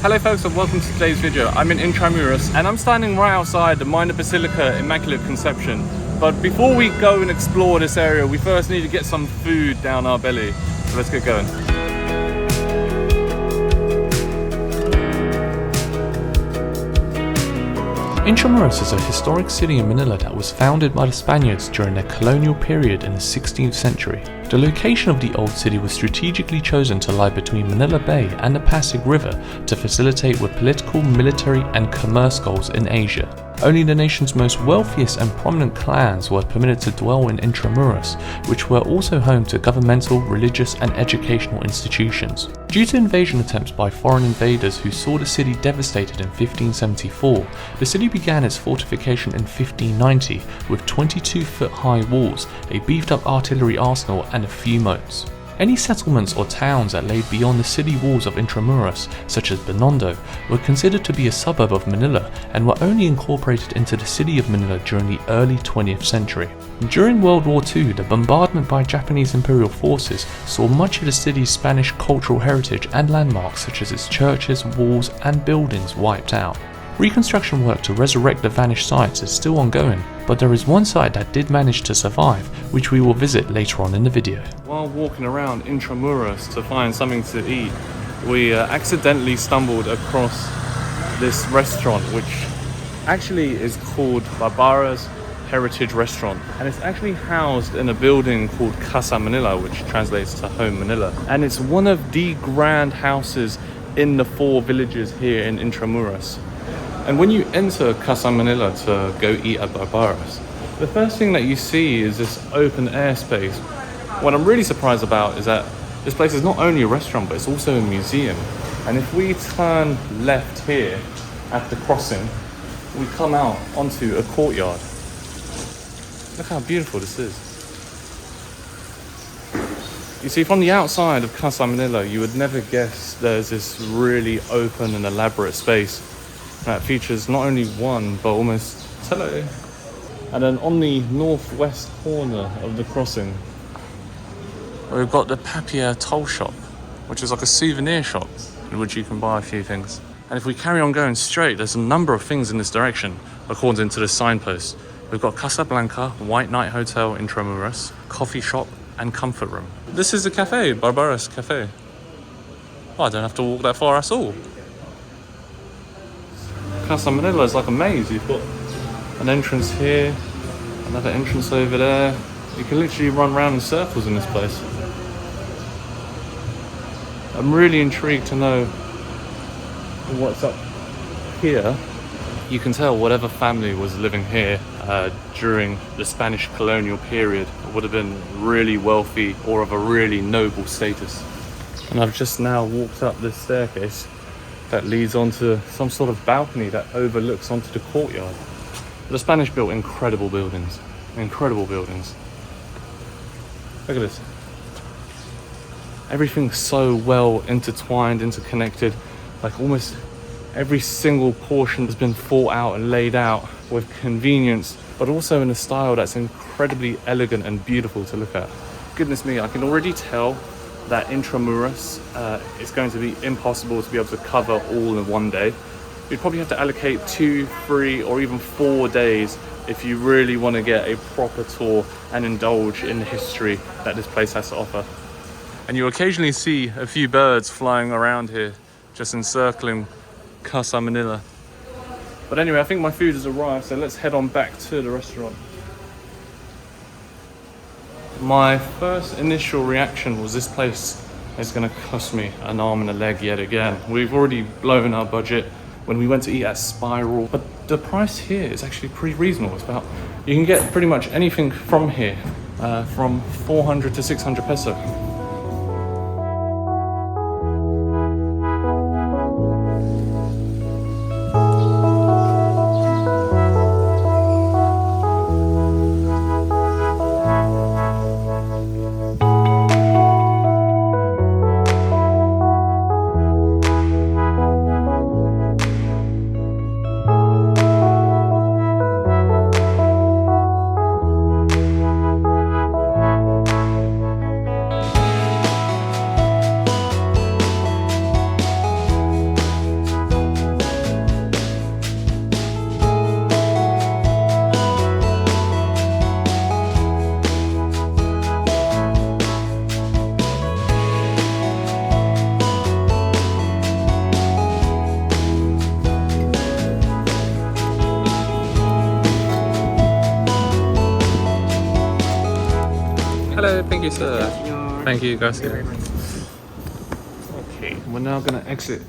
Hello folks and welcome to today's video. I'm in Intramuros and I'm standing right outside the Minor Basilica Immaculate Conception. But before we go and explore this area, we first need to get some food down our belly. So let's get going. Intramuros is a historic city in Manila that was founded by the Spaniards during their colonial period in the 16th century. The location of the old city was strategically chosen to lie between Manila Bay and the Pasig River to facilitate with political, military and commerce goals in Asia. Only the nation's most wealthiest and prominent clans were permitted to dwell in Intramuros, which were also home to governmental, religious and educational institutions. Due to invasion attempts by foreign invaders who saw the city devastated in 1574, the city began its fortification in 1590 with 22-foot high walls, a beefed-up artillery arsenal and a few moats. Any settlements or towns that laid beyond the city walls of Intramuros, such as Binondo, were considered to be a suburb of Manila and were only incorporated into the city of Manila during the early 20th century. During World War II, the bombardment by Japanese imperial forces saw much of the city's Spanish cultural heritage and landmarks such as its churches, walls and buildings wiped out. Reconstruction work to resurrect the vanished sites is still ongoing, but there is one site that did manage to survive, which we will visit later on in the video. While walking around Intramuros to find something to eat, we accidentally stumbled across this restaurant, which actually is called Barbara's Heritage Restaurant, and it's actually housed in a building called Casa Manila, which translates to Home Manila, and it's one of the grand houses in the 4 villages here in Intramuros. And when you enter Casa Manila to go eat at Barbara's, the first thing that you see is this open air space. What I'm really surprised about is that this place is not only a restaurant, but it's also a museum. And if we turn left here at the crossing, we come out onto a courtyard. Look how beautiful this is. You see, from the outside of Casa Manila, you would never guess there's this really open and elaborate space that features not only one, but almost hello. And then on the northwest corner of the crossing, we've got the Papier Toll Shop, which is like a souvenir shop in which you can buy a few things. And if we carry on going straight, there's a number of things in this direction, according to the signpost. We've got Casablanca, White Knight Hotel Intramuros, coffee shop and comfort room. This is the cafe, Barbara's Cafe. Oh, I don't have to walk that far at all. Casa Manila is like a maze. You've got an entrance here, another entrance over there. You can literally run around in circles in this place. I'm really intrigued to know what's up here. You can tell whatever family was living here during the Spanish colonial period would have been really wealthy or of a really noble status. And I've just now walked up this staircase that leads onto some sort of balcony that overlooks onto the courtyard. The Spanish built incredible buildings. Incredible buildings. Look at this. Everything's so well intertwined, interconnected. Like almost every single portion has been thought out and laid out with convenience, but also in a style that's incredibly elegant and beautiful to look at. Goodness me, I can already tell that Intramuros is going to be impossible to be able to cover all in one day. You'd probably have to allocate 2, 3 or even 4 days if you really want to get a proper tour and indulge in the history that this place has to offer. And you occasionally see a few birds flying around here, just encircling Casa Manila. But anyway, I think my food has arrived, so let's head on back to the restaurant. My first initial reaction was this place is going to cost me an arm and a leg yet again. We've already blown our budget when we went to eat at Spiral, but the price here is actually pretty reasonable. It's about, you can get pretty much anything from here from 400 to 600 peso. Thank you, sir. Thank you, guys. Okay, we're now going to exit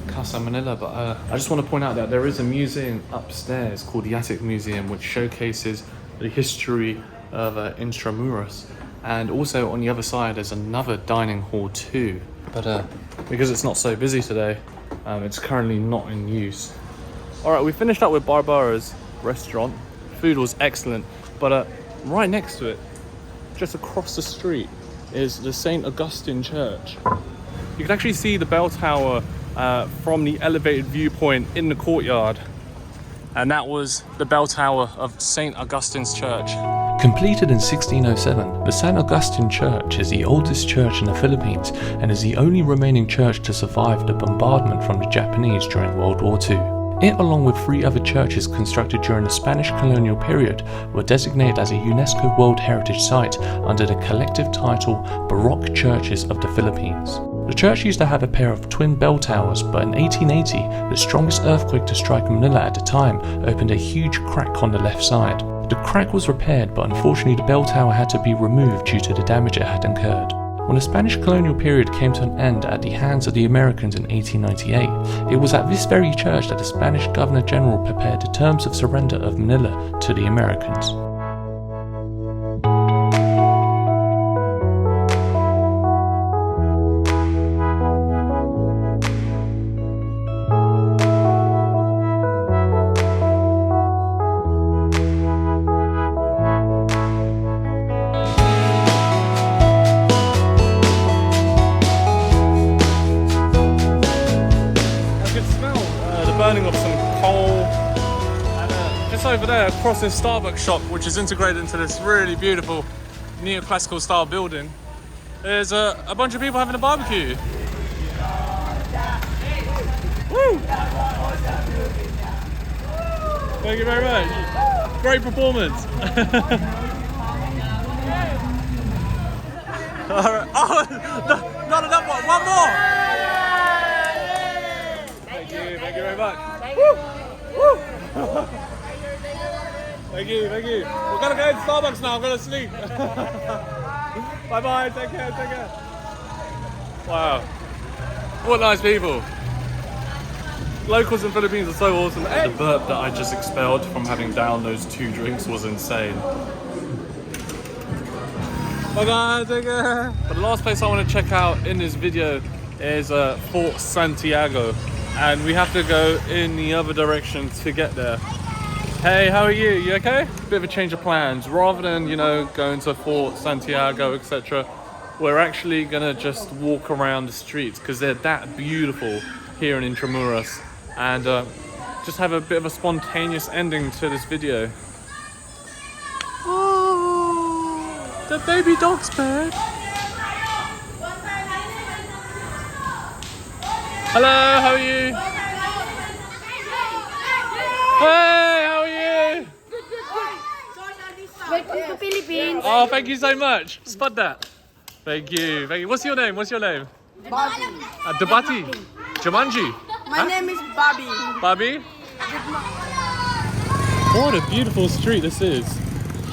Casa Manila, but I just want to point out that there is a museum upstairs called the Attic Museum, which showcases the history of Intramuros. And also on the other side, there's another dining hall too. But because it's not so busy today, it's currently not in use. All right, we finished up with Barbara's restaurant. Food was excellent, but right next to it, just across the street, is the St. Agustin Church. You can actually see the bell tower from the elevated viewpoint in the courtyard. And that was the bell tower of St. Augustine's Church. Completed in 1607, the St. Augustine Church is the oldest church in the Philippines and is the only remaining church to survive the bombardment from the Japanese during World War II. It, along with 3 other churches constructed during the Spanish colonial period, were designated as a UNESCO World Heritage Site under the collective title Baroque Churches of the Philippines. The church used to have a pair of twin bell towers, but in 1880, the strongest earthquake to strike Manila at the time opened a huge crack on the left side. The crack was repaired, but unfortunately the bell tower had to be removed due to the damage it had incurred. When the Spanish colonial period came to an end at the hands of the Americans in 1898, it was at this very church that the Spanish Governor General prepared the terms of surrender of Manila to the Americans. Burning of some coal, and just over there across this Starbucks shop, which is integrated into this really beautiful neoclassical style building, there's a bunch of people having a barbecue. Woo! Thank you very much. Great performance. All right. Oh, not enough one. One more. Thank you very much. Woo! Woo! Thank you. We're gonna go to Starbucks now. I'm gonna sleep. Bye bye. Take care. Wow. What nice people. Locals in Philippines are so awesome. The burp that I just expelled from having downed those 2 drinks was insane. Bye guys. Take care. But the last place I want to check out in this video is Fort Santiago. And we have to go in the other direction to get there. Hey, how are you? You okay? Bit of a change of plans. Rather than, going to Fort Santiago, etc., we're actually gonna just walk around the streets because they're that beautiful here in Intramuros, and just have a bit of a spontaneous ending to this video. Oh, the baby dog's bed. Hello, how are you? Hey, how are you? Welcome to Philippines. Oh, thank you so much. Spot that. Thank you. What's your name? Bobby. Debati. Jumanji. My name is Bobby. Bobby? What a beautiful street this is.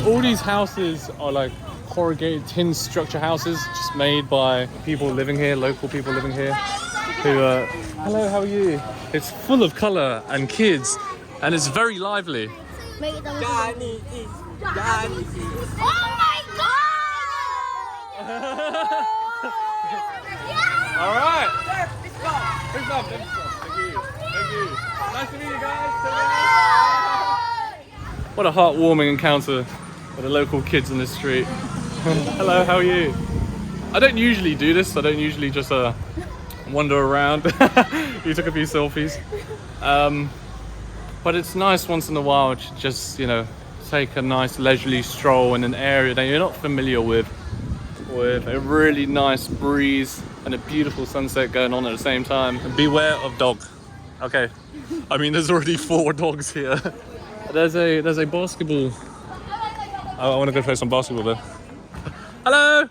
All these houses are like corrugated tin structure houses, just made by people living here, local people living here. Hello, how are you? It's full of color and kids, and it's very lively. Oh my god! All right. Let's go. Thank you. Nice to meet you guys. What a heartwarming encounter with the local kids in the street. Hello, how are you? I don't usually do this. I don't usually just wander around. You took a few selfies, but it's nice once in a while to just take a nice leisurely stroll in an area that you're not familiar with a really nice breeze and a beautiful sunset going on at the same time. And beware of dog. Okay, I mean there's already 4 dogs here. There's a basketball. I want to go play some basketball there. Hello.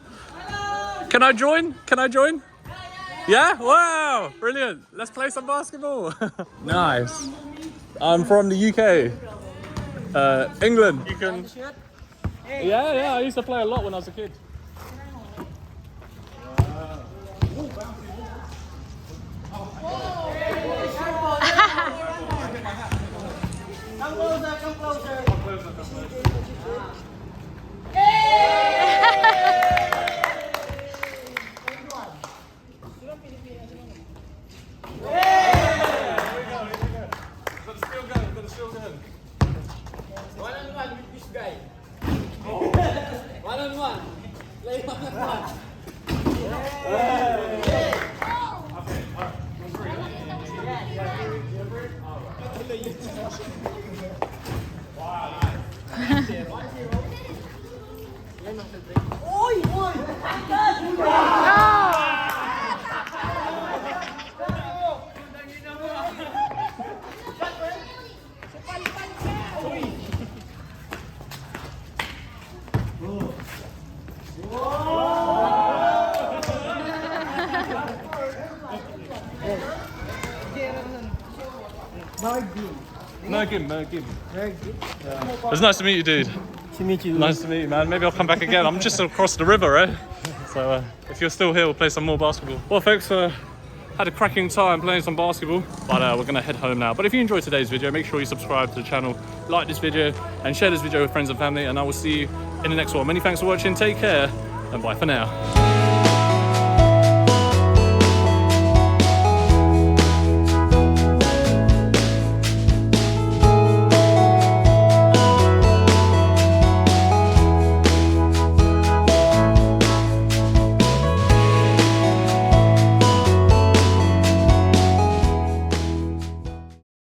Can I join? Yeah? Wow! Brilliant! Let's play some basketball! Nice! I'm from the UK. England. You can... Yeah, I used to play a lot when I was a kid. Mergim. It's nice to meet you, dude. To meet you. Nice to meet you, man. Maybe I'll come back again. I'm just across the river, right? So if you're still here, we'll play some more basketball. Well, folks, had a cracking time playing some basketball, but we're gonna head home now. But if you enjoyed today's video, make sure you subscribe to the channel, like this video, and share this video with friends and family, and I will see you in the next one. Many thanks for watching, take care, and bye for now.